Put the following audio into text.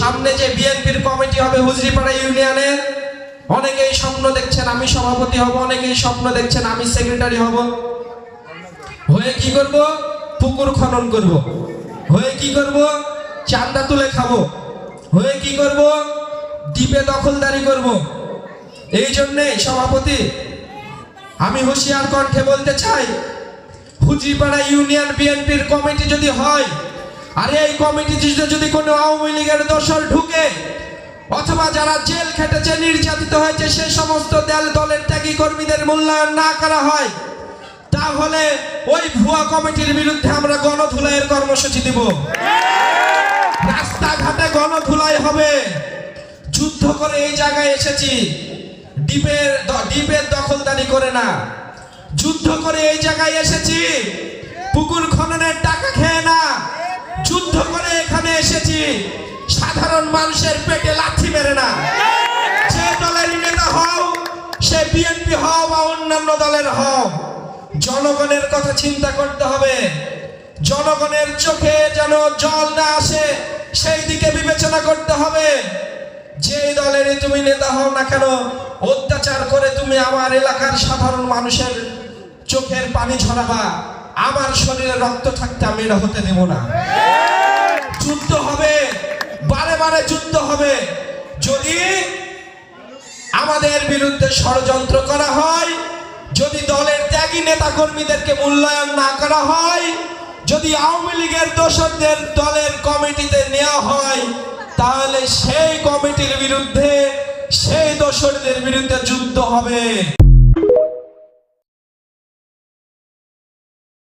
সামনে যে বিএনপির কমিটি হবে হুজরিপাড়া ইউনিয়নের, অনেকেই স্বপ্ন দেখছেন আমি সভাপতি হব, অনেকেই স্বপ্ন দেখছেন আমি সেক্রেটারি হব। হয়ে কি করব? পুকুর খনন করব। হয়ে কি করব? চাঁদা তুলে খাবো। হয়ে কি করব? দ্বীপে দখলদারি করব। এই জন্যে সভাপতি আমি হুঁশিয়ার কণ্ঠে বলতে চাই, হুজরিপাড়া ইউনিয়ন বিএনপির কমিটি যদি হয়, আর এই কমিটিতে যদি কোনো আওয়ামী লীগের দোসর ঢুকে অথবা যারা জেল খেটেছে, নির্যাতিত হয়েছে, সেই সমস্ত দলের ত্যাগী কর্মীদের মূল্যায়ন না করা হয়, তাহলে ওই ভুয়া কমিটির বিরুদ্ধে আমরা গণধুলাইয়ের কর্মসূচি দিব। রাস্তাঘাটে গণধুলাই হবে। যুদ্ধ করে এই জায়গায় এসেছি, দ্বীপের দখলদারি করে না। যুদ্ধ করে এই জায়গায় এসেছি, পুকুর খননের টাকা খেয়ে না। যুদ্ধ করে এখানে এসেছি, সাধারণ মানুষের পেটে লাথি মেরে না। যে দলের নেতা হও, সে বিএনপি হও বা অন্যান্য দলের হও, জনগণের কথা চিন্তা করতে হবে। জনগণের চোখে যেন জল না আসে সেই দিকে বিবেচনা করতে হবে। যে দলেরই তুমি নেতা হও না কেন, অত্যাচার করে তুমি আমার এলাকার সাধারণ মানুষের চোখের পানি ঝরাবা, আমার শরীরে রক্ত থাকতে আমি এটা হতে দেব না। যুদ্ধ হবে, বারে বারে যুদ্ধ হবে। যদি আমাদের বিরুদ্ধে ষড়যন্ত্র করা হয়, যদি দলের ত্যাগী নেতা কর্মীদেরকে মূল্যায়ন না করা হয়, যদি আওয়ামী লীগের দোসরদের দলের কমিটিতে নেওয়া হয়, তাহলে সেই কমিটির বিরুদ্ধে, সেই দোসরদের বিরুদ্ধে যুদ্ধ হবে।